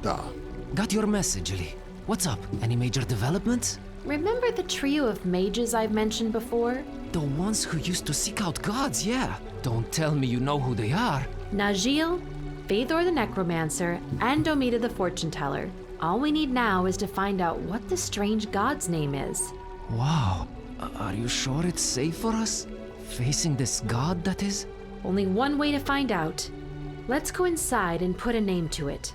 Da. Got your message, Ellie. What's up? Any major developments? Remember the trio of mages I've mentioned before? The ones who used to seek out gods, yeah. Don't tell me you know who they are. Najil, Phaethor the Necromancer, and Domita the Fortune Teller. All we need now is to find out what the strange god's name is. Wow. Are you sure it's safe for us? Facing this god, that is? Only one way to find out. Let's go inside and put a name to it.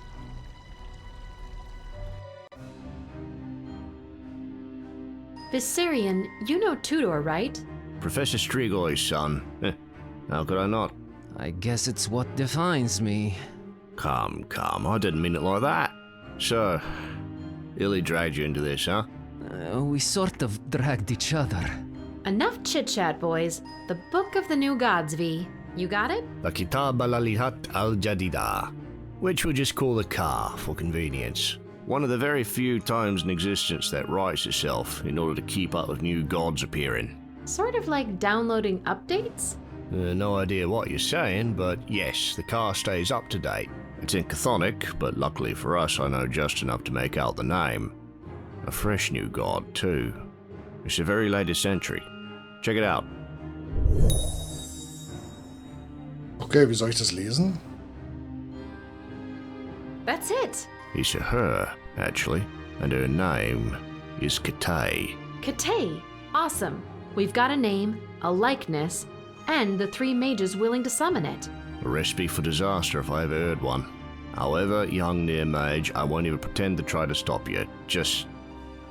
Viserion, you know Tudor, right? Professor Strigoi, son. How could I not? I guess it's what defines me. Come, I didn't mean it like that. So, Illy dragged you into this, huh? We sort of dragged each other. Enough chit-chat, boys. The Book of the New Gods, V. You got it? The Kitab al-Alihat al-Jadida, which we'll just call the Car for convenience. One of the very few times in existence that writes itself in order to keep up with new gods appearing. Sort of like downloading updates? No idea what you're saying, but yes, the car stays up to date. It's in Chthonic, but luckily for us I know just enough to make out the name. A fresh new god, too. It's the very latest entry. Check it out. Okay, wie soll ich das lesen? That's it. It's a her, actually, and her name is Katay. Katay. Awesome. We've got a name, a likeness, and the three mages willing to summon it. A recipe for disaster if I ever heard one. However, young near mage, I won't even pretend to try to stop you. Just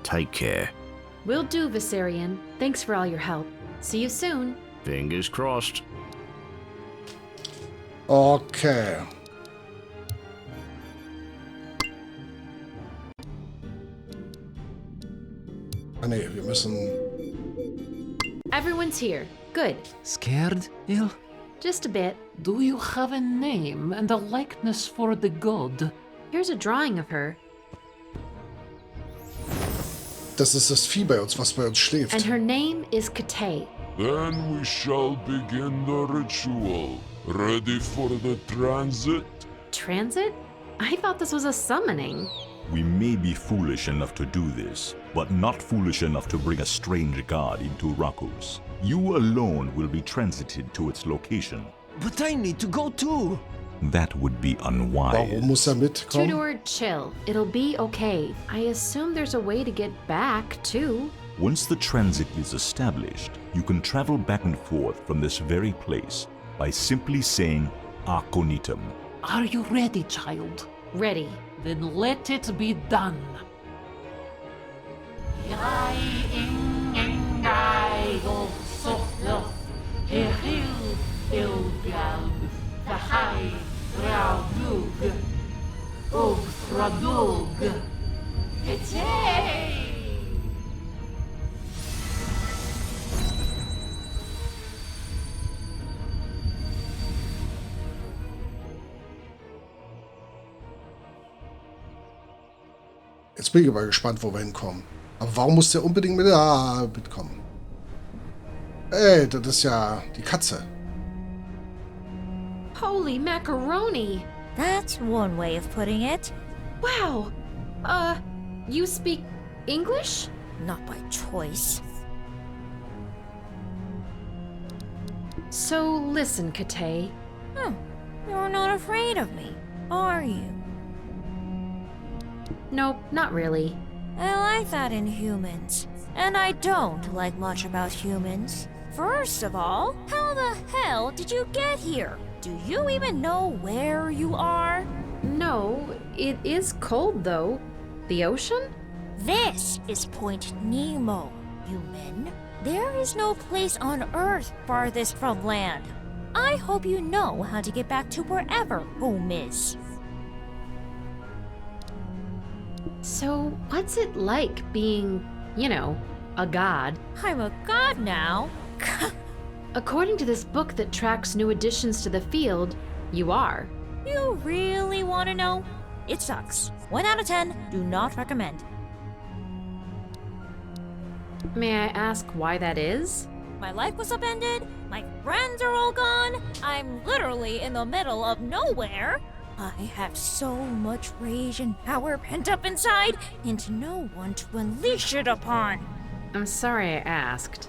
take care. Will do, Viserion. Thanks for all your help. See you soon. Fingers crossed. Okay. Ah nee, wir müssen... Everyone's here. Good. Scared, Il? Just a bit. Do you have a name and a likeness for the god? Here's a drawing of her. Das ist das Vieh bei uns, was bei uns schläft. And her name is Katay. Then we shall begin the ritual. Ready for the transit? Transit? I thought this was a summoning. We may be foolish enough to do this, but not foolish enough to bring a strange god into Rakkus. You alone will be transited to its location. But I need to go too. That would be unwise. Warum muss mitkommen? Tudor, chill. It'll be okay. I assume there's a way to get back, too. Once the transit is established, you can travel back and forth from this very place by simply saying Aconitum. Are you ready, child? Ready. Then let it be done. Jetzt bin ich aber gespannt, wo wir hinkommen. Aber warum muss der unbedingt mitkommen? Ey, das ist ja die Katze. Holy macaroni! That's one way of putting it. Wow! You speak English? Not by choice. So listen, Katay. You're not afraid of me, are you? Nope, not really. I like that in humans. And I don't like much about humans. First of all, how the hell did you get here? Do you even know where you are? No, it is cold though. The ocean? This is Point Nemo, human. There is no place on Earth farthest from land. I hope you know how to get back to wherever home is. So, what's it like being, a god? I'm a god now. According to this book that tracks new additions to the field, you are. You really want to know? It sucks. 1 out of 10, do not recommend. May I ask why that is? My life was upended, my friends are all gone, I'm literally in the middle of nowhere. I have so much rage and power pent up inside, and no one to unleash it upon. I'm sorry I asked.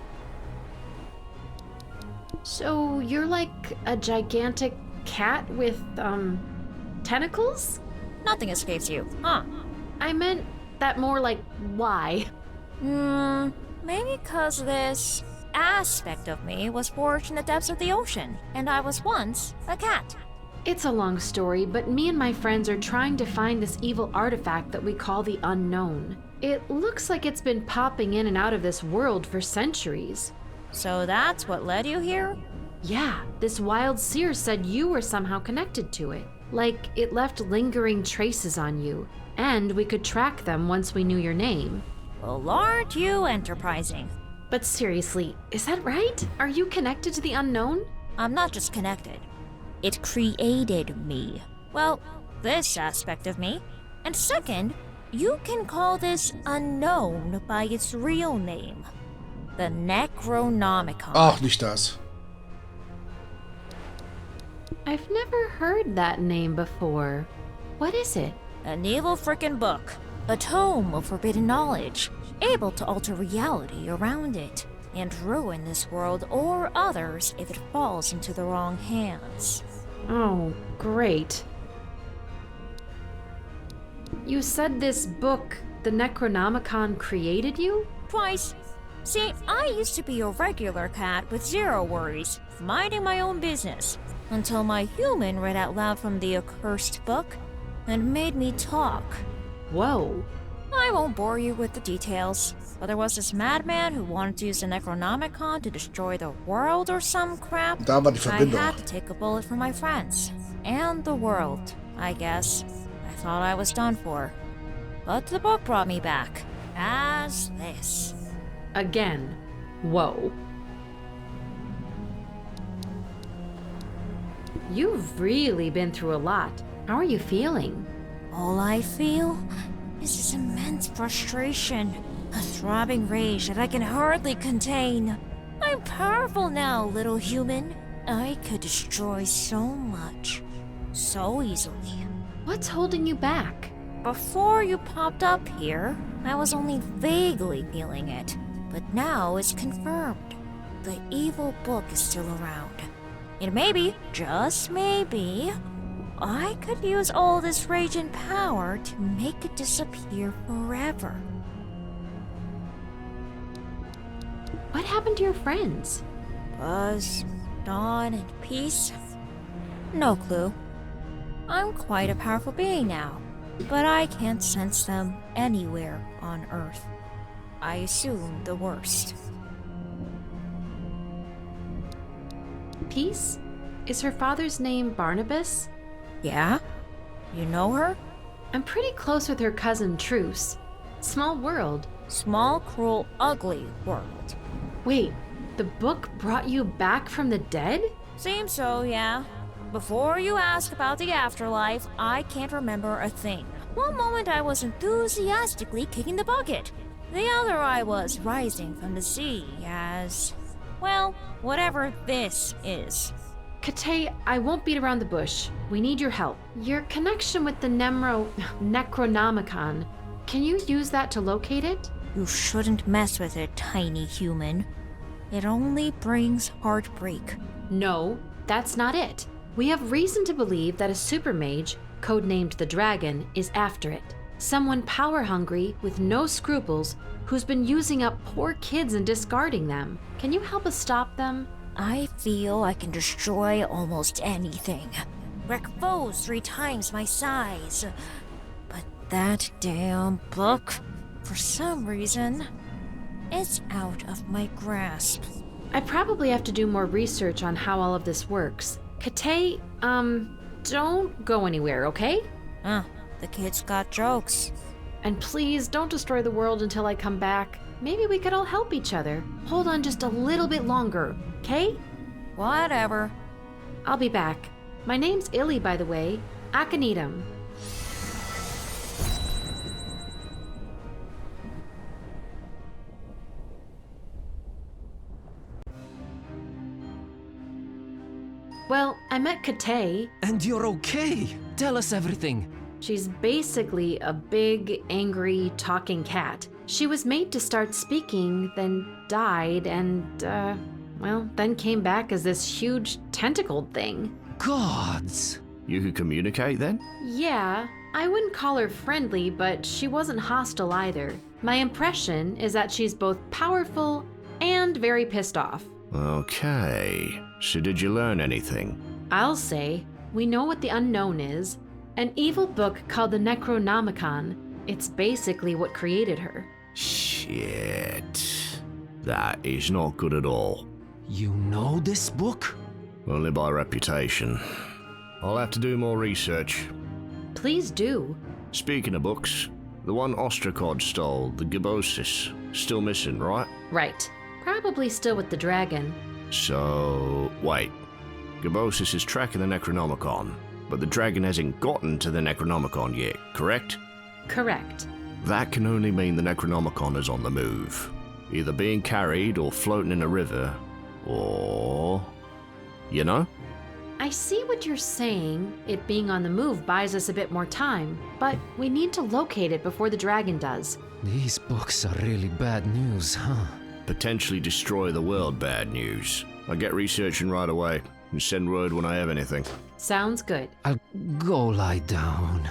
So you're like a gigantic cat with, tentacles? Nothing escapes you, huh? I meant that more like why? Maybe because this aspect of me was forged in the depths of the ocean, and I was once a cat. It's a long story, but me and my friends are trying to find this evil artifact that we call the Unknown. It looks like it's been popping in and out of this world for centuries. So that's what led you here? Yeah, this wild seer said you were somehow connected to it. Like it left lingering traces on you, and we could track them once we knew your name. Well, aren't you enterprising? But seriously, is that right? Are you connected to the Unknown? I'm not just connected. It created me. Well, this aspect of me. And second, you can call this Unknown by its real name. The Necronomicon. Ach, nicht das. I've never heard that name before. What is it? An evil frickin' book. A tome of forbidden knowledge, able to alter reality around it, and ruin this world or others if it falls into the wrong hands. Oh, great. You said this book, the Necronomicon, created you? Twice. See, I used to be a regular cat with zero worries, minding my own business, until my human read out loud from the accursed book and made me talk. Whoa. I won't bore you with the details, but there was this madman who wanted to use the Necronomicon to destroy the world or some crap. Da war die I Verbindung. had to take a bullet for my friends. And the world, I guess. I thought I was done for. But the book brought me back. As this. Again. Whoa. You've really been through a lot. How are you feeling? All I feel is this immense frustration. A throbbing rage that I can hardly contain. I'm powerful now, little human. I could destroy so much. So easily. What's holding you back? Before you popped up here, I was only vaguely feeling it. But now it's confirmed. The evil book is still around. And maybe, just maybe, I could use all this rage and power to make it disappear forever. What happened to your friends? Buzz, Dawn, and Peace? No clue. I'm quite a powerful being now, but I can't sense them anywhere on Earth. I assume the worst. Peace? Is her father's name Barnabas? Yeah? You know her? I'm pretty close with her cousin Truce. Small world. Small, cruel, ugly world. Wait, the book brought you back from the dead? Seems so, yeah. Before you ask about the afterlife, I can't remember a thing. One moment I was enthusiastically kicking the bucket. The other I was rising from the sea as... well, whatever this is. Kate, I won't beat around the bush. We need your help. Your connection with the Necronomicon. Can you use that to locate it? You shouldn't mess with it, tiny human. It only brings heartbreak. No, that's not it. We have reason to believe that a super mage, codenamed the Dragon, is after it. Someone power-hungry with no scruples who's been using up poor kids and discarding them. Can you help us stop them? I feel I can destroy almost anything. Wreck foes 3 times my size. But that damn book, for some reason, it's out of my grasp. I probably have to do more research on how all of this works. Kate, don't go anywhere, okay? The kid's got jokes. And please don't destroy the world until I come back. Maybe we could all help each other. Hold on just a little bit longer, okay? Whatever. I'll be back. My name's Illy, by the way. Akanitum. Well, I met Kate. And you're okay. Tell us everything. She's basically a big, angry, talking cat. She was made to start speaking, then died, and, well, then came back as this huge tentacled thing. Gods. You could communicate then? Yeah, I wouldn't call her friendly, but she wasn't hostile either. My impression is that she's both powerful and very pissed off. Okay, so did you learn anything? I'll say, we know what the unknown is. An evil book called the Necronomicon. It's basically what created her. Shit. That is not good at all. You know this book? Only by reputation. I'll have to do more research. Please do. Speaking of books, the one Ostracod stole, the Gibbosis, still missing, right? Right. Probably still with the dragon. So, wait. Gibbosis is tracking the Necronomicon, but the dragon hasn't gotten to the Necronomicon yet, correct? Correct. That can only mean the Necronomicon is on the move. Either being carried or floating in a river, or... you know? I see what you're saying. It being on the move buys us a bit more time, but we need to locate it before the dragon does. These books are really bad news, huh? Potentially destroy the world bad news. I'll get researching right away and send word when I have anything. Sounds good. I'll go lie down.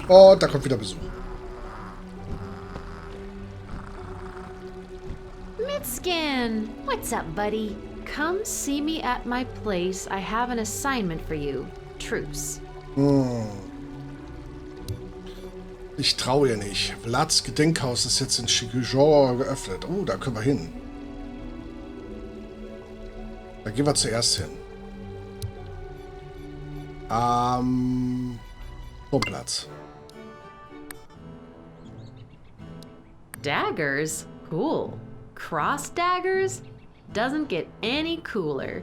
Oh, da kommt wieder Besuch. Mitskin! What's up, buddy? Come see me at my place. I have an assignment for you. Truce. Ich traue ihr nicht. Vlads Gedenkhaus ist jetzt in Chigujor geöffnet. Oh, da können wir hin. Da gehen wir zuerst hin. Platz. Daggers? Cool. Cross daggers? Doesn't get any cooler.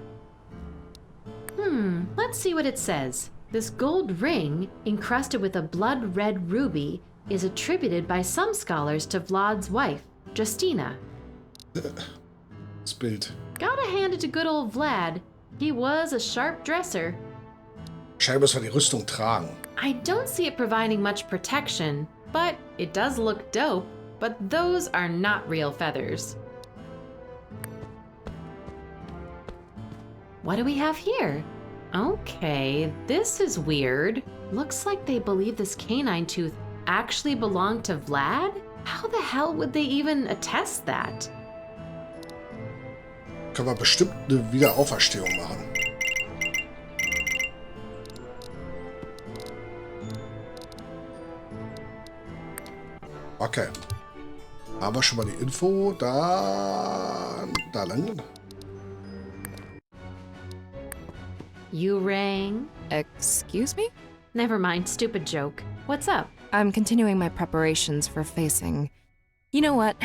Let's see what it says. This gold ring, encrusted with a blood-red ruby, is attributed by some scholars to Vlad's wife, Justina. Das Bild. Gotta hand it to good old Vlad. He was a sharp dresser. Scheinbar müssen wir die Rüstung tragen. I don't see it providing much protection, but it does look dope. But those are not real feathers. What do we have here? Okay, this is weird. Looks like they believe this canine tooth actually belonged to Vlad? How the hell would they even attest that? Können wir bestimmt eine Wiederauferstehung machen. Okay. Haben wir schon mal die Info. Da lang. You rang? Excuse me? Never mind, stupid joke. What's up? I'm continuing my preparations for facing... You know what?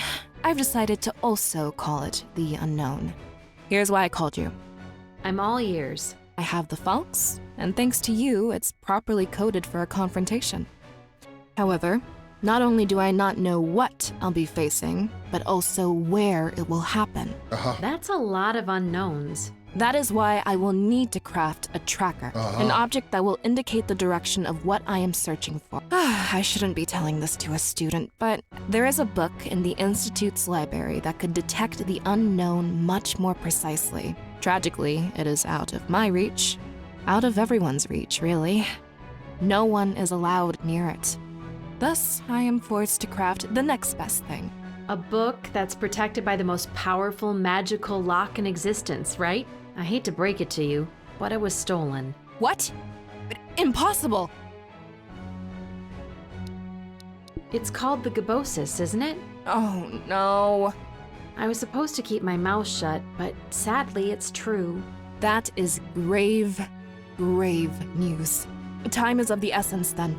I've decided to also call it the unknown. Here's why I called you. I'm all ears. I have the falx, and thanks to you, it's properly coded for a confrontation. However, not only do I not know what I'll be facing, but also where it will happen. That's a lot of unknowns. That is why I will need to craft a tracker, an object that will indicate the direction of what I am searching for. I shouldn't be telling this to a student, but there is a book in the Institute's library that could detect the unknown much more precisely. Tragically, it is out of my reach. Out of everyone's reach, really. No one is allowed near it. Thus, I am forced to craft the next best thing. A book that's protected by the most powerful magical lock in existence, right? I hate to break it to you, but it was stolen. What? Impossible! It's called the Gibbosis, isn't it? Oh, no. I was supposed to keep my mouth shut, but sadly it's true. That is grave, grave news. Time is of the essence, then.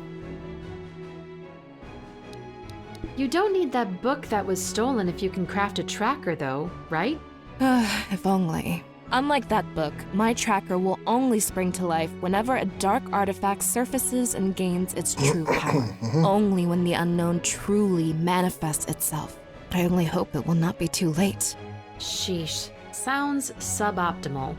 You don't need that book that was stolen if you can craft a tracker, though, right? If only. Unlike that book, my tracker will only spring to life whenever a dark artifact surfaces and gains its true power. Only when the unknown truly manifests itself. But I only hope it will not be too late. Sheesh. Sounds suboptimal.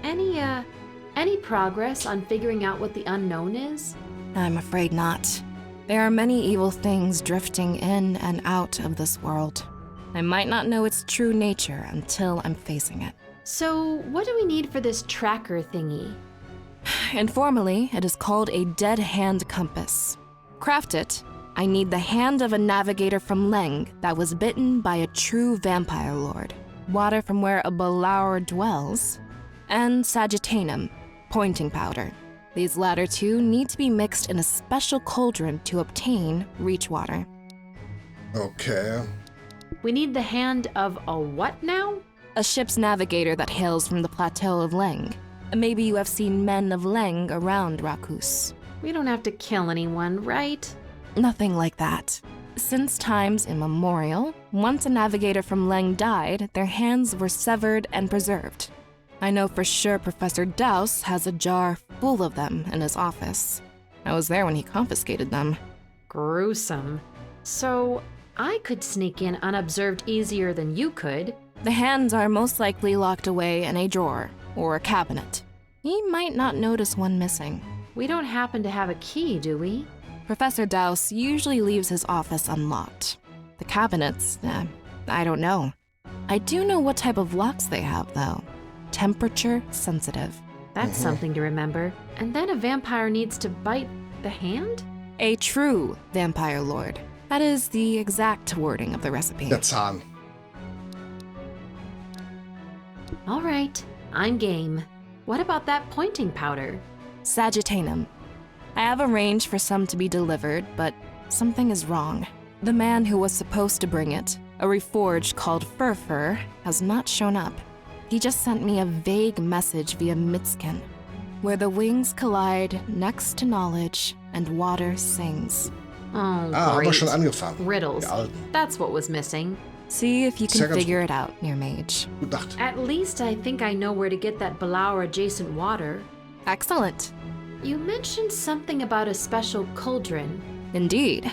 Any progress on figuring out what the unknown is? I'm afraid not. There are many evil things drifting in and out of this world. I might not know its true nature until I'm facing it. So, what do we need for this tracker thingy? Informally, it is called a dead hand compass. Craft it, I need the hand of a navigator from Leng that was bitten by a true vampire lord, water from where a Balaur dwells, and Sagittanum, pointing powder. These latter two need to be mixed in a special cauldron to obtain reach water. Okay. We need the hand of a what now? A ship's navigator that hails from the plateau of Leng. Maybe you have seen men of Leng around Rakus. We don't have to kill anyone, right? Nothing like that. Since times immemorial, once a navigator from Leng died, their hands were severed and preserved. I know for sure Professor Dowse has a jar full of them in his office. I was there when he confiscated them. Gruesome. So, I could sneak in unobserved easier than you could. The hands are most likely locked away in a drawer or a cabinet. He might not notice one missing. We don't happen to have a key, do we? Professor Dowse usually leaves his office unlocked. The cabinets, I don't know. I do know what type of locks they have, though. Temperature sensitive. That's something to remember. And then a vampire needs to bite the hand? A true vampire lord. That is the exact wording of the recipe. Der Zahn. All right, I'm game. What about that pointing powder? Sagittanum. I have arranged for some to be delivered, but something is wrong. The man who was supposed to bring it, a reforged called Furfur, has not shown up. He just sent me a vague message via Mitskin, where the wings collide next to knowledge and water sings. Oh, Haben wir great. schon angefangen. Riddles. Die alten. That's what was missing. See if you Sehr can ganz figure gut. it out, Near Mage. Gut Nacht. At least I think I know where to get that Balaur adjacent water. Excellent. You mentioned something about a special cauldron. Indeed.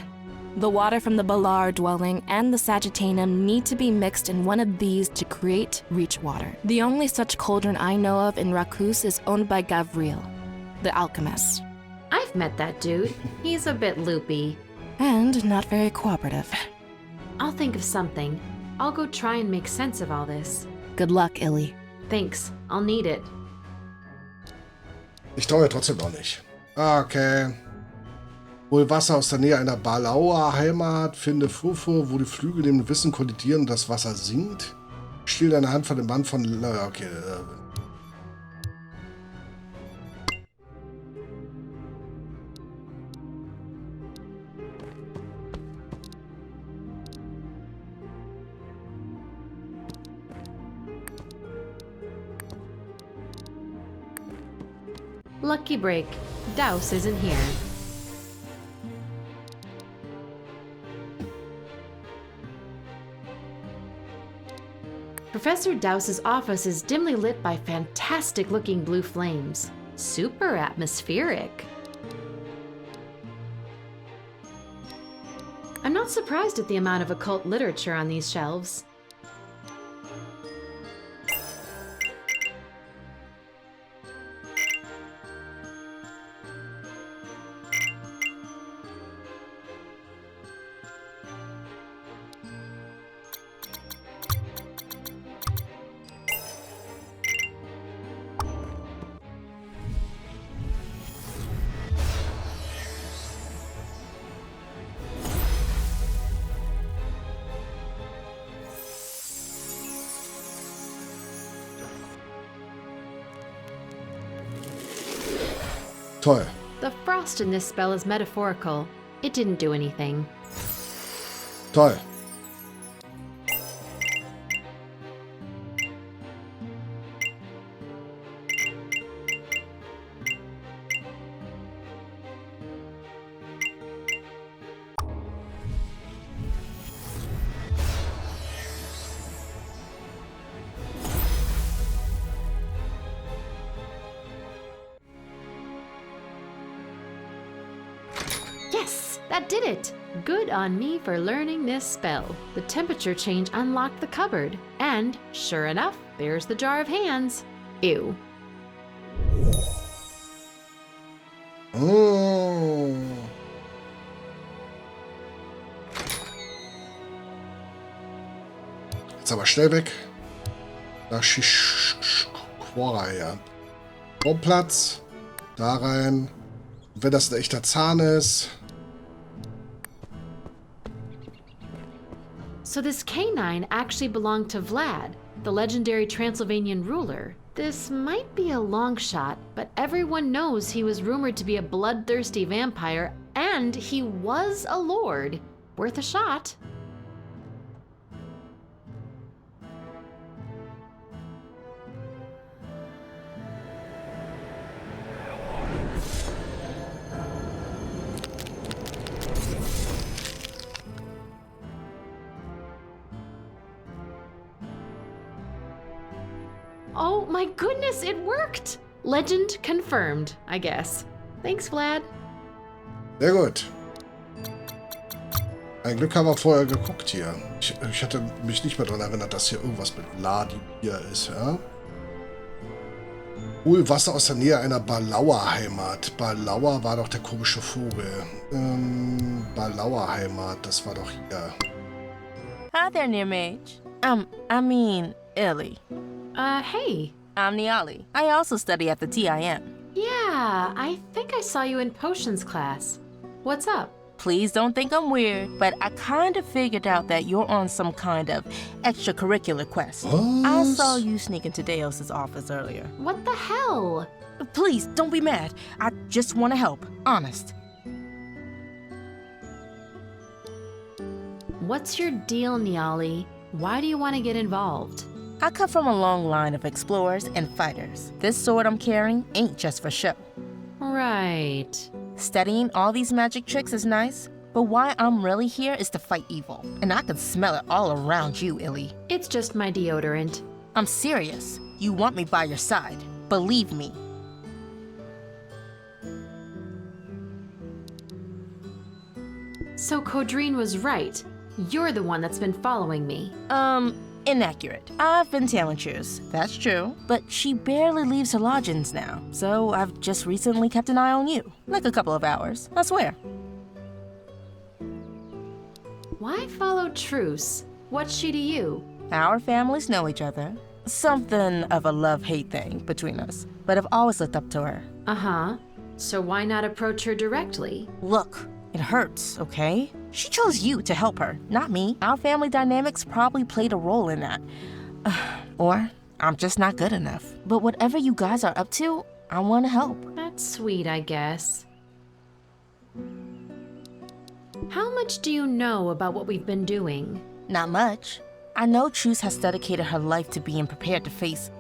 The water from the Balaur dwelling and the Sagittanum need to be mixed in one of these to create reach water. The only such cauldron I know of in Rakus is owned by Gavriel, the alchemist. I've met that dude. He's a bit loopy. And not very cooperative. I'll think of something. I'll go try and make sense of all this. Good luck, Illy. Thanks. I'll need it. Ich traue mir trotzdem noch nicht. Okay. Hol Wasser aus der Nähe einer Balauer Heimat, finde Furfur, wo die Flügel dem Wissen kollidieren und das Wasser sinkt. Stiehl deine Hand von dem Band von... Okay. Lucky break. Dowse isn't here. Professor Dowse's office is dimly lit by fantastic-looking blue flames. Super atmospheric. I'm not surprised at the amount of occult literature on these shelves. Toll. The frost in this spell is metaphorical. It didn't do anything. Toll. Yes, that did it. Good on me for learning this spell. The temperature change unlocked the cupboard. And, sure enough, there's the jar of hands. Ew. Oh. Jetzt aber schnell weg. Nach Schischquara, ja. Raumplatz. Da rein. Und wenn das ein echter Zahn ist. So this canine actually belonged to Vlad, the legendary Transylvanian ruler. This might be a long shot, but everyone knows he was rumored to be a bloodthirsty vampire, and he was a lord. Worth a shot. Oh my goodness, it worked! Legend confirmed, I guess. Thanks, Vlad. Sehr gut. Ein Glück haben wir vorher geguckt hier. Ich hatte mich nicht mehr daran erinnert, dass hier irgendwas mit Vladimir ist, ja? Hol Wasser aus der Nähe einer Balauer-Heimat. Balauer war doch der komische Vogel. Balauer-Heimat, das war doch hier. Hi there, Near Mage. I mean, Ellie. Hey. I'm Niali. I also study at the TIM. Yeah, I think I saw you in potions class. What's up? Please don't think I'm weird, but I kind of figured out that you're on some kind of extracurricular quest. What? I saw you sneak into Deos's office earlier. What the hell? Please, don't be mad. I just want to help. Honest. What's your deal, Niali? Why do you want to get involved? I come from a long line of explorers and fighters. This sword I'm carrying ain't just for show. Right. Studying all these magic tricks is nice, but why I'm really here is to fight evil. And I can smell it all around you, Illy. It's just my deodorant. I'm serious. You want me by your side. Believe me. So Codrine was right. You're the one that's been following me. Inaccurate. I've been tailing shoes, that's true, but she barely leaves her lodgings now, so I've just recently kept an eye on you. Like a couple of hours, I swear. Why follow Truce? What's she to you? Our families know each other. Something of a love-hate thing between us, but I've always looked up to her. Uh-huh. So why not approach her directly? Look, it hurts, okay? She chose you to help her, not me. Our family dynamics probably played a role in that. Or I'm just not good enough. But whatever you guys are up to, I want to help. That's sweet, I guess. How much do you know about what we've been doing? Not much. I know Truce has dedicated her life to being prepared to face,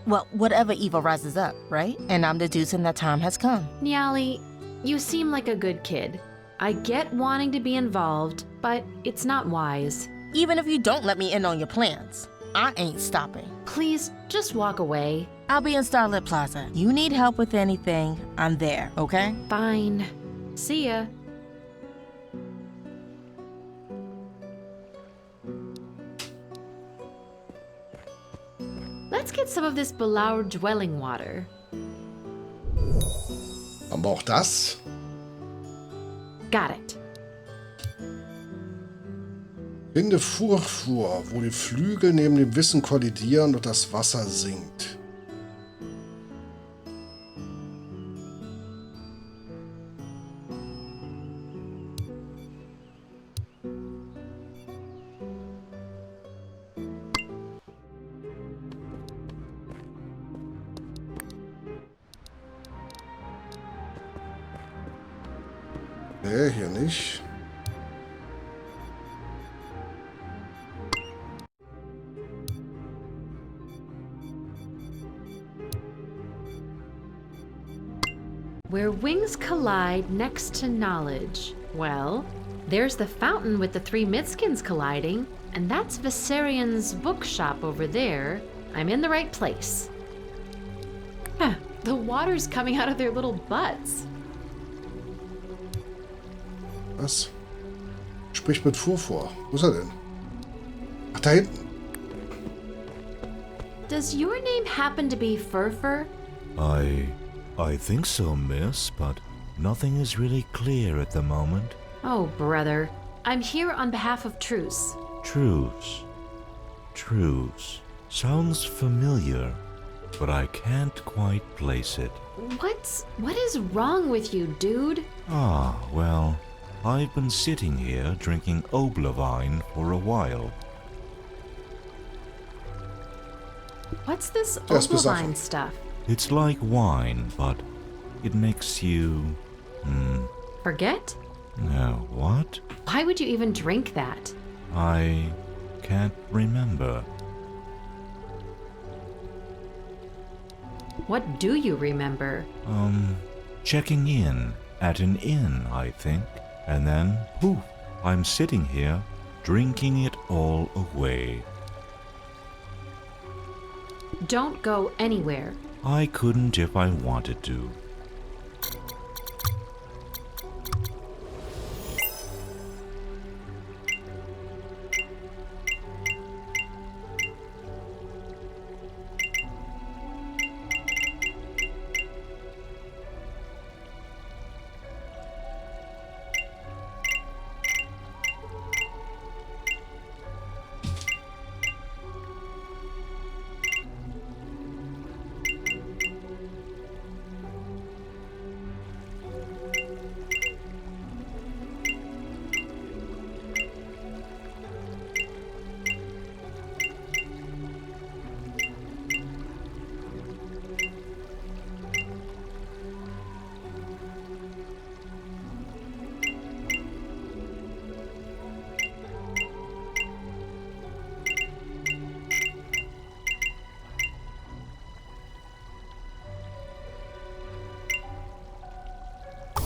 well, whatever evil rises up, right? And I'm deducing that time has come. Niali, you seem like a good kid. I get wanting to be involved, but it's not wise. Even if you don't let me in on your plans, I ain't stopping. Please, just walk away. I'll be in Starlit Plaza. You need help with anything, I'm there, okay? Fine. See ya. Let's get some of this Belaur dwelling water. Haben wir auch das? Got it. Finde Furfur, wo die Flügel neben dem Wissen kollidieren und das Wasser sinkt. Nee, hier nicht. Where wings collide next to knowledge. Well, there's the fountain with the three Midskins colliding, and that's Viserian's bookshop over there. I'm in the right place. Huh, the water's coming out of their little butts. Was? Sprich mit Furfur. Wo ist er denn? Ach, da hinten. Does your name happen to be Furfur? I think so, miss, but nothing is really clear at the moment. Oh, brother. I'm here on behalf of Truce. Truce. Sounds familiar, but I can't quite place it. What is wrong with you, dude? Ah, well, I've been sitting here drinking Oblivine for a while. What's this Yes, Oblivine stuff? It's like wine, but it makes you... Forget? No, what? Why would you even drink that? I can't remember. What do you remember? Checking in at an inn, I think. And then, poof, I'm sitting here, drinking it all away. Don't go anywhere. I couldn't if I wanted to.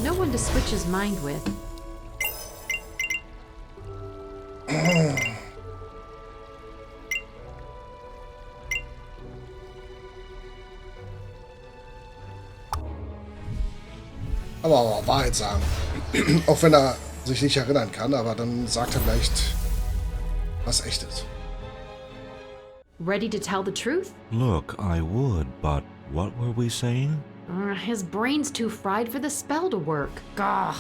No one to switch his mind with. Aber auch Wahrheit sagen. Auch wenn er sich nicht erinnern kann, aber dann sagt er vielleicht was Echtes. Ready to tell the truth? Look, I would, but what were we saying? His brain's too fried for the spell to work. Gah.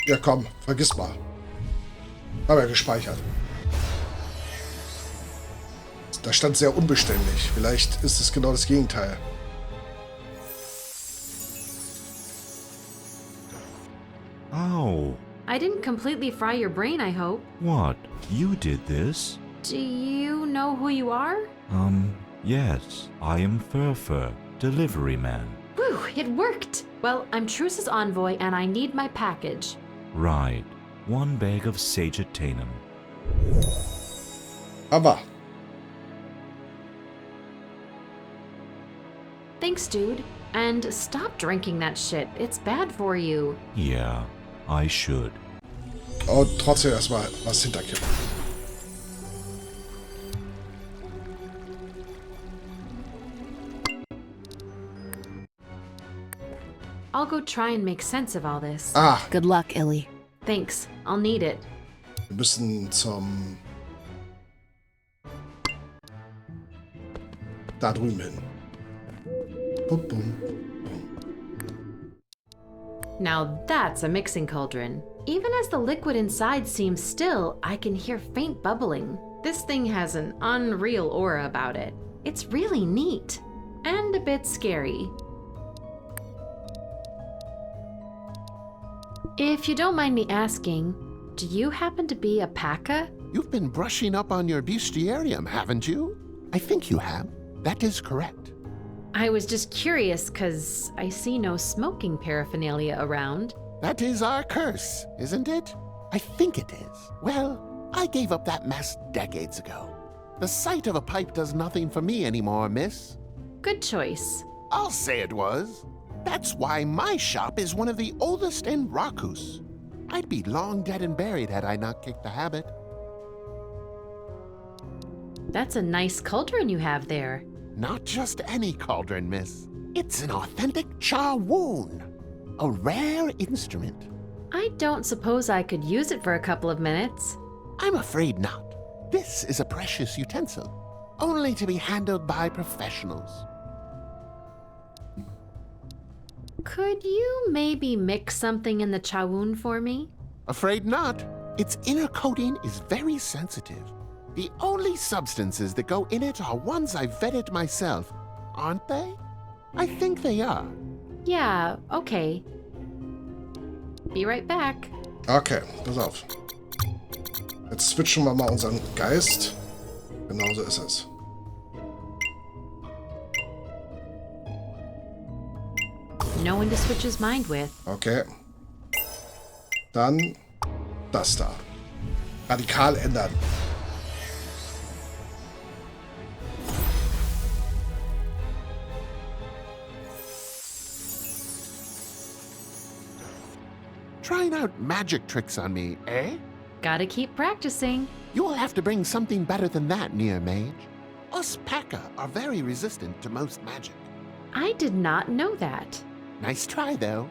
Ja komm, vergiss mal. Haben wir gespeichert. Da stand sehr unbeständig. Vielleicht ist es genau das Gegenteil. Ow. I didn't completely fry your brain, I hope. What? You did this? Do you know who you are? Yes. I am Furfur, delivery man. Whew, it worked! Well, I'm Truce's envoy and I need my package. Right. 1 bag of Sagittaneum. Aber. Thanks, dude. And stop drinking that shit. It's bad for you. Yeah, I should. Und trotzdem erstmal was hinterkippen. I'll go try and make sense of all this. Ah, Good luck, Illy. Thanks. I'll need it. wir müssen zum... Da drüben hin. Bum, bum. Now that's a mixing cauldron. Even as the liquid inside seems still, I can hear faint bubbling. This thing has an unreal aura about it. It's really neat. And a bit scary. If you don't mind me asking, do you happen to be a Paka? You've been brushing up on your bestiarium, haven't you? I think you have. That is correct. I was just curious because I see no smoking paraphernalia around. That is our curse, isn't it? I think it is. Well, I gave up that mess decades ago. The sight of a pipe does nothing for me anymore, miss. Good choice. I'll say it was. That's why my shop is one of the oldest in Rakus. I'd be long dead and buried had I not kicked the habit. That's a nice cauldron you have there. Not just any cauldron, miss. It's an authentic chawoon, a rare instrument. I don't suppose I could use it for a couple of minutes. I'm afraid not. This is a precious utensil, only to be handled by professionals. Could you maybe mix something in the chawoon for me? Afraid not. Its inner coating is very sensitive. The only substances that go in it are ones I've vetted myself, aren't they? I think they are. Yeah, okay. Be right back. Okay, pass auf. Jetzt switchen wir mal unseren Geist. Genau so ist es. No one to switch his mind with. Okay. Dann das da. Radikal ändern. Trying out magic tricks on me, eh? Gotta keep practicing. You'll have to bring something better than that, Near Mage. Us Pekka are very resistant to most magic. I did not know that. Nice try, though.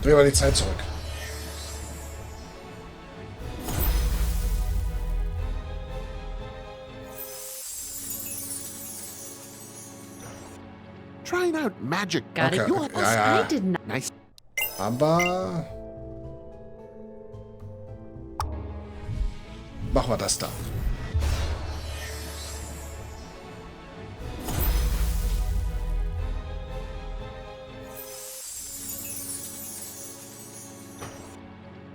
Drehen wir die Zeit zurück. Trying out magic. Got it. Okay. Ja. I did not. Nice. Aber machen wir das da.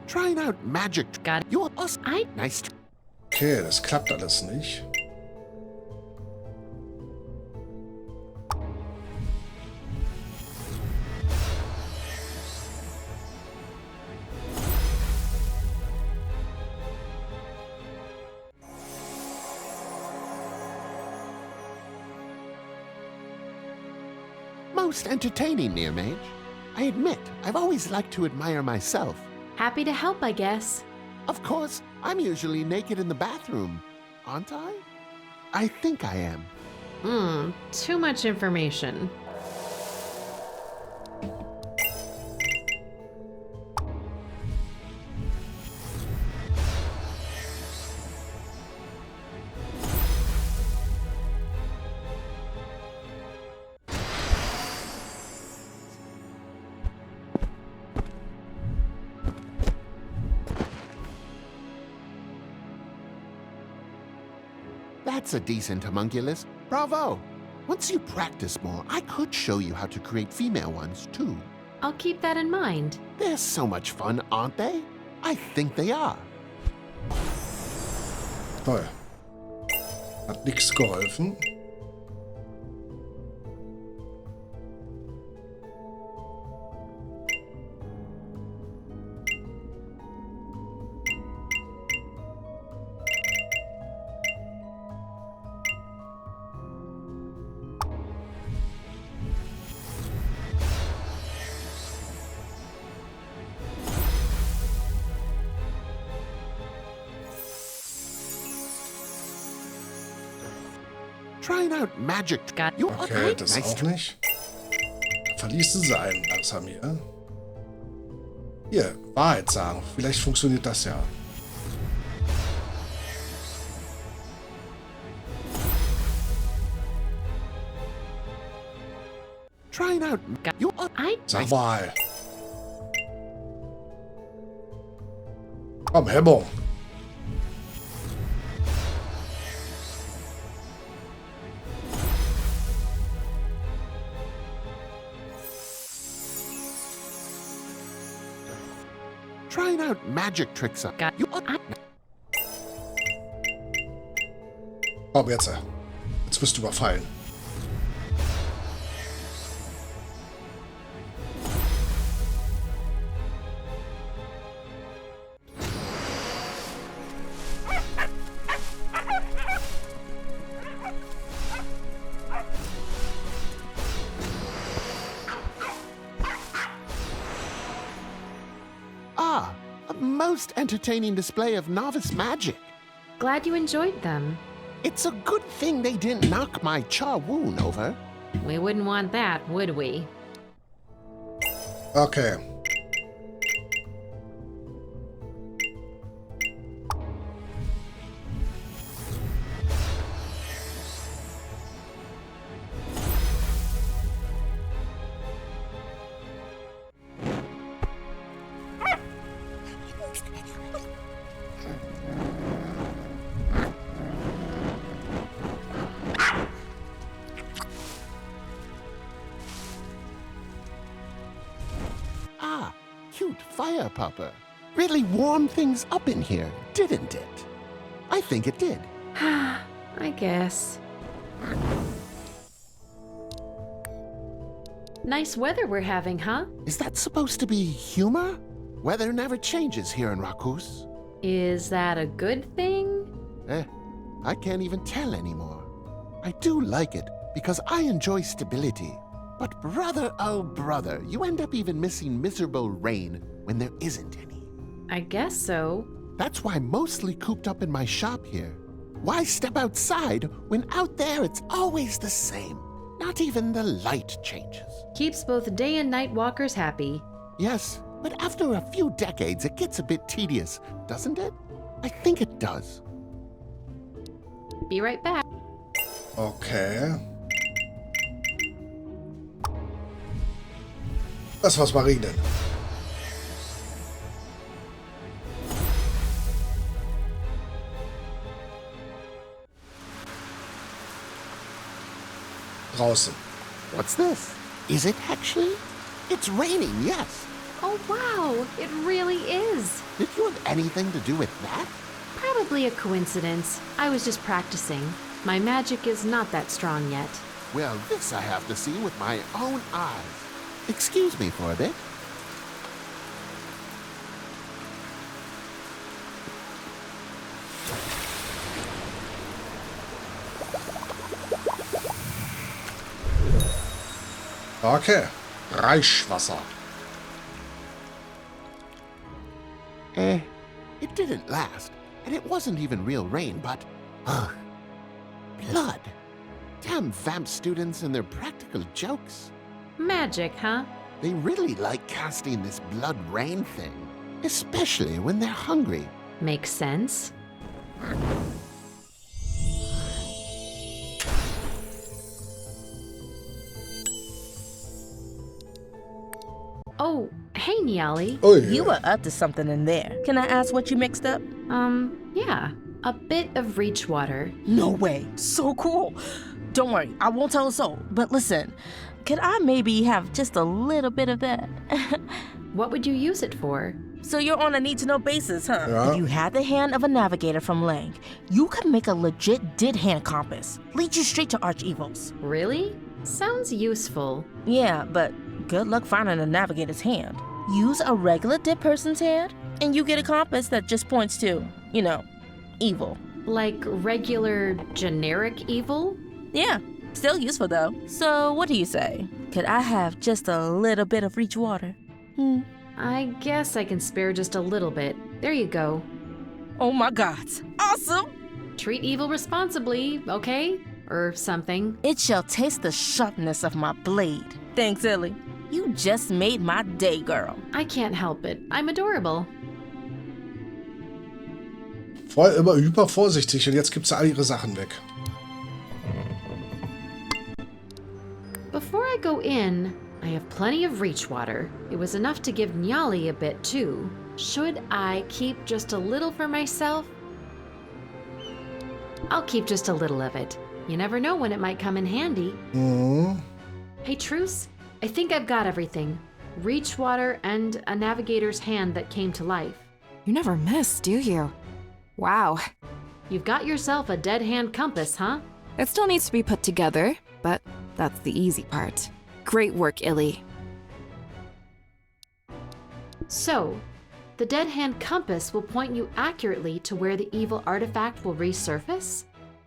Trying out magic. Got it. You're us. Nice. Okay, das klappt alles nicht. Most entertaining, Near Mage. I admit, I've always liked to admire myself. Happy to help, I guess. Of course, I'm usually naked in the bathroom, aren't I? I think I am. Too much information. That's a decent homunculus. Bravo! Once you practice more, I could show you how to create female ones, too. I'll keep that in mind. They're so much fun, aren't they? I think they are. Toll. Hat nichts geholfen. Trying out magic. Okay, das auch nicht. Verließen sie einen langsam hier. Hier, Wahrheit sagen. Vielleicht funktioniert das ja. Trying out. Sag mal. Komm, Hemmung. trying out magic tricks on you. Komm jetzt. Jetzt wirst du überfallen. Ah, a most entertaining display of novice magic. Glad you enjoyed them. It's a good thing they didn't knock my Cha-Woon over. We wouldn't want that, would we? Okay. Ah, cute fire popper. Really warmed things up in here, didn't it? I think it did. I guess. Nice weather we're having, huh? Is that supposed to be humor? Weather never changes here in Rakus. Is that a good thing? I can't even tell anymore. I do like it because I enjoy stability. But brother, oh brother, you end up even missing miserable rain when there isn't any. I guess so. That's why I'm mostly cooped up in my shop here. Why step outside when out there it's always the same? Not even the light changes. Keeps both day and night walkers happy. Yes, but after a few decades it gets a bit tedious, doesn't it? I think it does. Be right back. Okay. Das war's, Marine. Draußen. What's this? Is it actually? It's raining, yes. Oh, wow. It really is. Did you have anything to do with that? Probably a coincidence. I was just practicing. My magic is not that strong yet. Well, this I have to see with my own eyes. Excuse me for a bit. Okay. Reichwasser. It didn't last, and it wasn't even real rain, but... blood. Damn vamp students and their practical jokes. Magic, huh? They really like casting this blood rain thing, especially when they're hungry. Makes sense. Oh, hey, Niali. Oh, yeah. You were up to something in there. Can I ask what you mixed up? Yeah. A bit of reach water. No way. So cool. Don't worry, I won't tell a soul. But listen, could I maybe have just a little bit of that? What would you use it for? So you're on a need-to-know basis, huh? Yeah. If you had the hand of a navigator from Lang, you could make a legit did-hand compass. Lead you straight to arch-evils. Really? Sounds useful. Yeah, but good luck finding a navigator's hand. Use a regular dead person's hand, and you get a compass that just points to, you know, evil. Like regular, generic evil? Yeah, still useful though. So what do you say? Could I have just a little bit of reach water? I guess I can spare just a little bit. There you go. Oh my god, awesome! Treat evil responsibly, okay? Or something. It shall taste the sharpness of my blade. Thanks, Ellie. You just made my day, girl. I can't help it. I'm adorable. Vorher immer übervorsichtig und jetzt gibt sie all ihre Sachen weg. Before I go in, I have plenty of reach water. It was enough to give Nyali a bit too. Should I keep just a little for myself? I'll keep just a little of it. You never know when it might come in handy. Hey, Truce, I think I've got everything. reach water, and a navigator's hand that came to life. You never miss, do you? Wow. You've got yourself a dead hand compass, huh? It still needs to be put together, but that's the easy part. Great work, Illy. So, the dead hand compass will point you accurately to where the evil artifact will resurface?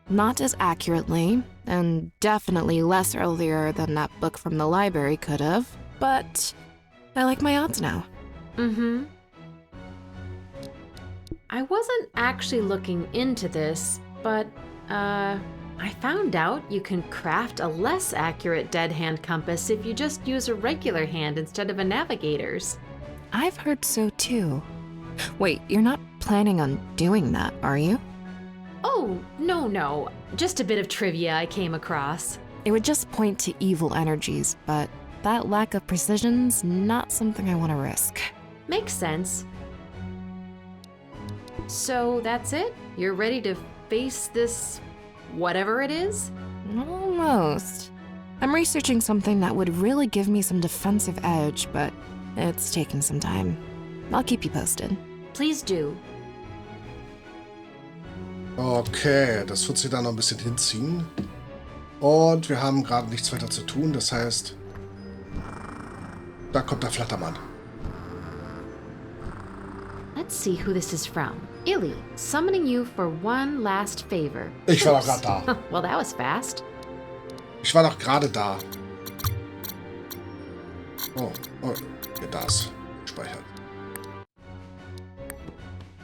Not as accurately, and definitely less earlier than that book from the library could have, but I like my odds now. Mm-hmm. I wasn't actually looking into this, but, I found out you can craft a less accurate dead hand compass if you just use a regular hand instead of a navigator's. I've heard so too. Wait, you're not planning on doing that, are you? Oh, no. Just a bit of trivia I came across. It would just point to evil energies, but that lack of precision's not something I want to risk. Makes sense. So that's it? You're ready to face this whatever it is? Almost. I'm researching something that would really give me some defensive edge, but it's taking some time. I'll keep you posted. Please do. Okay, das wird sich dann noch ein bisschen hinziehen. Und wir haben gerade nichts weiter zu tun, das heißt, da kommt der Flattermann. Let's see who this is from. Illy, summoning you for one last favor. Ich war doch gerade da. Well, that was fast. Ich war doch gerade da. Oh, hier das. Speichern.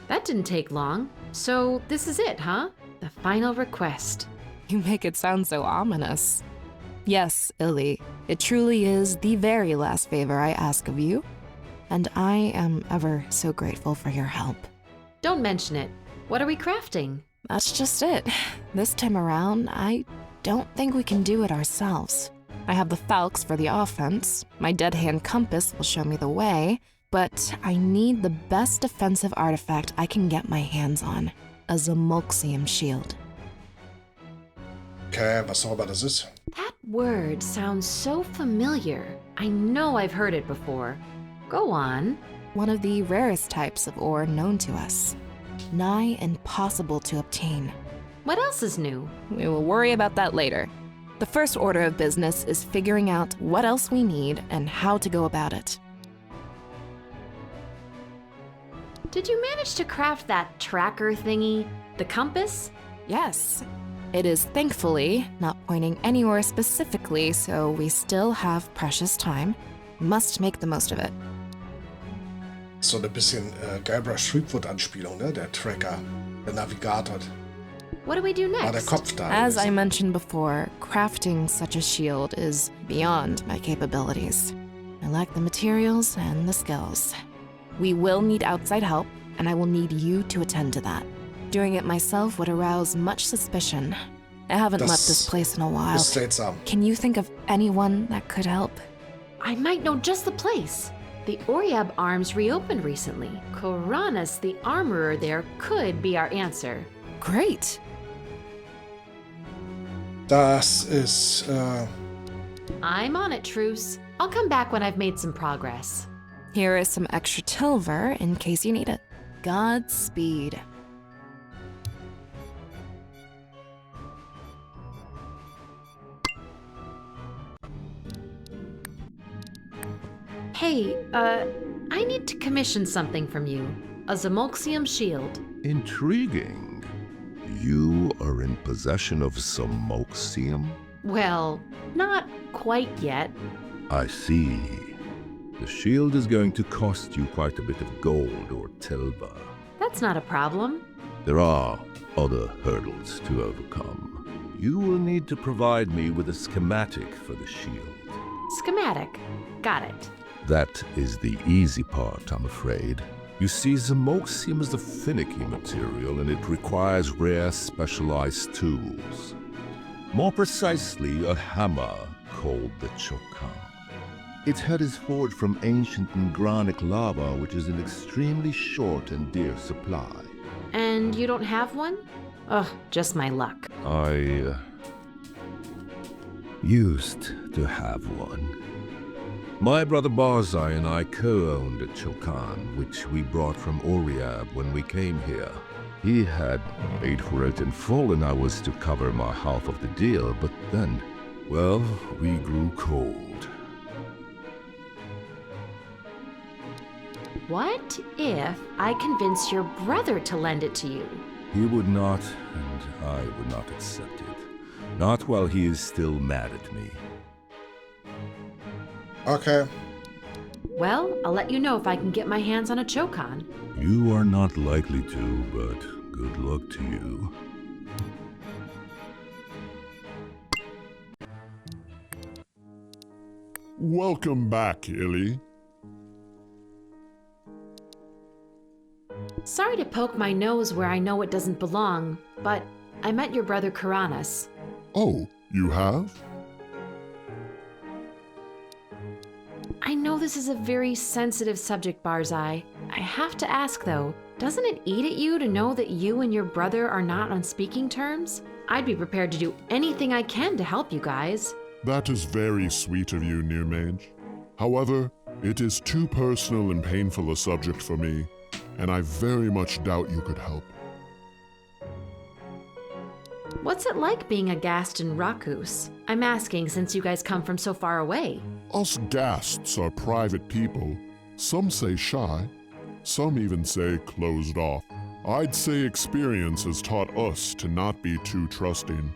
That didn't take long. So this is it, huh? The final request. You make it sound so ominous. Yes, Illy, it truly is the very last favor I ask of you, and I am ever so grateful for your help. Don't mention it. What are we crafting? That's just it. This time around, I don't think we can do it ourselves. I have the falx for the offense, my dead hand compass will show me the way, but I need the best defensive artifact I can get my hands on, a Zamolxium shield. Okay, was auch immer das ist. That word sounds so familiar. I know I've heard it before. Go on. One of the rarest types of ore known to us. Nigh impossible to obtain. What else is new? We will worry about that later. The first order of business is figuring out what else we need and how to go about it. Did you manage to craft that tracker thingy? The compass? Yes. It is thankfully not pointing anywhere specifically, so we still have precious time. Must make the most of it. So ein bisschen Guybrush Threepwood-Anspielung, ne? Der Tracker, der Navigator. What do we do next? War der Kopf da. As I mentioned before, crafting such a shield is beyond my capabilities. I lack the materials and the skills. We will need outside help, and I will need you to attend to that. Doing it myself would arouse much suspicion. I haven't left this place in a while. Ist seltsam. Can you think of anyone that could help? I might know just the place. The Oryab Arms reopened recently. Koranas, the armorer there, could be our answer. Great. Das ist, I'm on it, Truce. I'll come back when I've made some progress. Here is some extra tilver in case you need it. Godspeed. Hey, I need to commission something from you. A Zamolxium shield. Intriguing. You are in possession of Zamolxium? Well, not quite yet. I see. The shield is going to cost you quite a bit of gold or tilva. That's not a problem. There are other hurdles to overcome. You will need to provide me with a schematic for the shield. Schematic. Got it. That is the easy part, I'm afraid. You see, Zamolxium is a finicky material and it requires rare specialized tools. More precisely, a hammer called the Chokam. Its head is forged from ancient and granic lava, which is in extremely short and dear supply. And you don't have one? Ugh, just my luck. I used to have one. My brother Barzai and I co-owned a Chokan, which we brought from Oriab when we came here. He had paid for it in full and I was to cover my half of the deal, but then, well, we grew cold. What if I convince your brother to lend it to you? He would not, and I would not accept it. Not while he is still mad at me. Okay. Well, I'll let you know if I can get my hands on a Chokan. You are not likely to, but good luck to you. Welcome back, Illy. Sorry to poke my nose where I know it doesn't belong, but I met your brother Karanis. Oh, you have? I know this is a very sensitive subject, Barzai. I have to ask, though, doesn't it eat at you to know that you and your brother are not on speaking terms? I'd be prepared to do anything I can to help you guys. That is very sweet of you, Near Mage. However, it is too personal and painful a subject for me, and I very much doubt you could help. What's it like being a Gast in Rakus? I'm asking since you guys come from so far away. Us Gasts are private people. Some say shy, some even say closed off. I'd say experience has taught us to not be too trusting.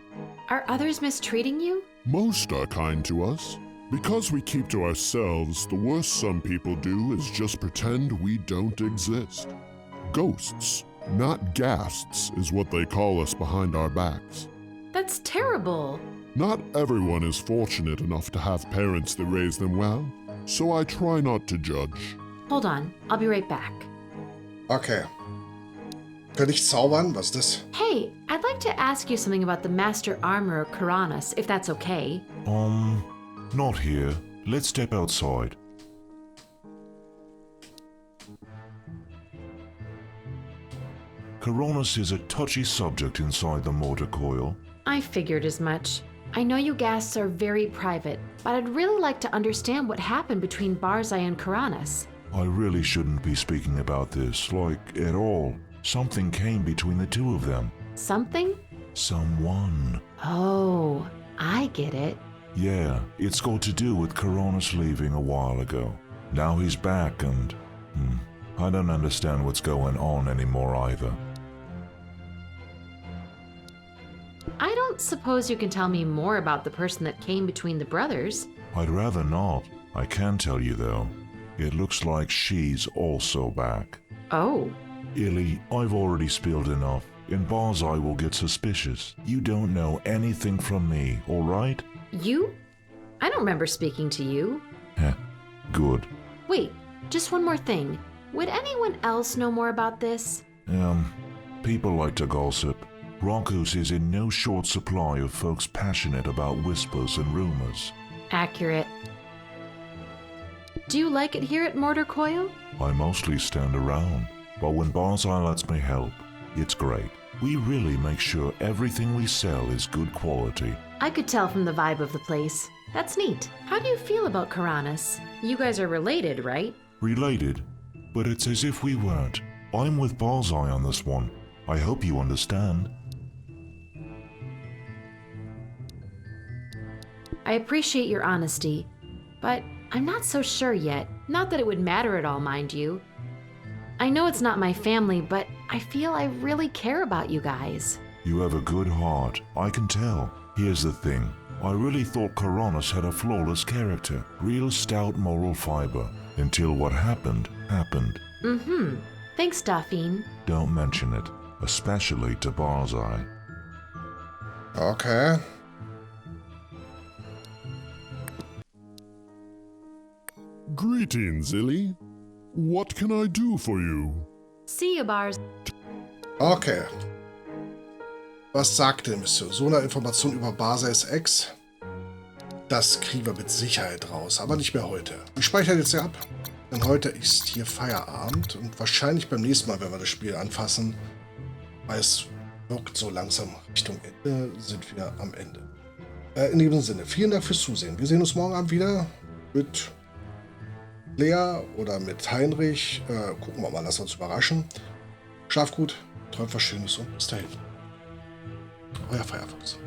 Are others mistreating you? Most are kind to us. Because we keep to ourselves, the worst some people do is just pretend we don't exist. Ghosts, not Gasts, is what they call us behind our backs. That's terrible. Not everyone is fortunate enough to have parents that raise them well, so I try not to judge. Hold on, I'll be right back. Okay. Könnte ich zaubern? Was ist das? Hey, I'd like to ask you something about the Master Armorer Karanis, if that's okay. Not here. Let's step outside. Karanis is a touchy subject inside the mortar coil. I figured as much. I know you Gasts are very private, but I'd really like to understand what happened between Barzai and Karanis. I really shouldn't be speaking about this, at all. Something came between the two of them. Something? Someone. Oh, I get it. Yeah, it's got to do with Karanis leaving a while ago. Now he's back and... I don't understand what's going on anymore either. I don't suppose you can tell me more about the person that came between the brothers. I'd rather not. I can tell you though. It looks like she's also back. Oh. Illy, I've already spilled enough, and Barzai will get suspicious. You don't know anything from me, alright? You? I don't remember speaking to you. Heh, good. Wait, just one more thing. Would anyone else know more about this? People like to gossip. Rakus is in no short supply of folks passionate about whispers and rumors. Accurate. Do you like it here at Mortar Coil? I mostly stand around, but when Barzai lets me help, it's great. We really make sure everything we sell is good quality. I could tell from the vibe of the place. That's neat. How do you feel about Karanis? You guys are related, right? Related? But it's as if we weren't. I'm with Barzai on this one. I hope you understand. I appreciate your honesty, but I'm not so sure yet. Not that it would matter at all, mind you. I know it's not my family, but I feel I really care about you guys. You have a good heart, I can tell. Here's the thing. I really thought Karanis had a flawless character, real stout moral fiber, until what happened, happened. Thanks, Dauphine. Don't mention it, especially to Barzai. Okay. Greetings, Illy. What can I do for you? See you, Bars. Okay. Was sagt die Mission? So eine Information über Barzais Ex. Das kriegen wir mit Sicherheit raus, aber nicht mehr heute. Ich speichere jetzt ja ab, denn heute ist hier Feierabend und wahrscheinlich beim nächsten Mal, wenn wir das Spiel anfassen, weil es wirkt so langsam Richtung Ende, sind wir am Ende. In diesem Sinne, vielen Dank fürs Zusehen. Wir sehen uns morgen Abend wieder mit Lea oder mit Heinrich. Gucken wir mal, lass uns überraschen. Schlaf gut, träumt was Schönes und bis dahin. Euer Firefox.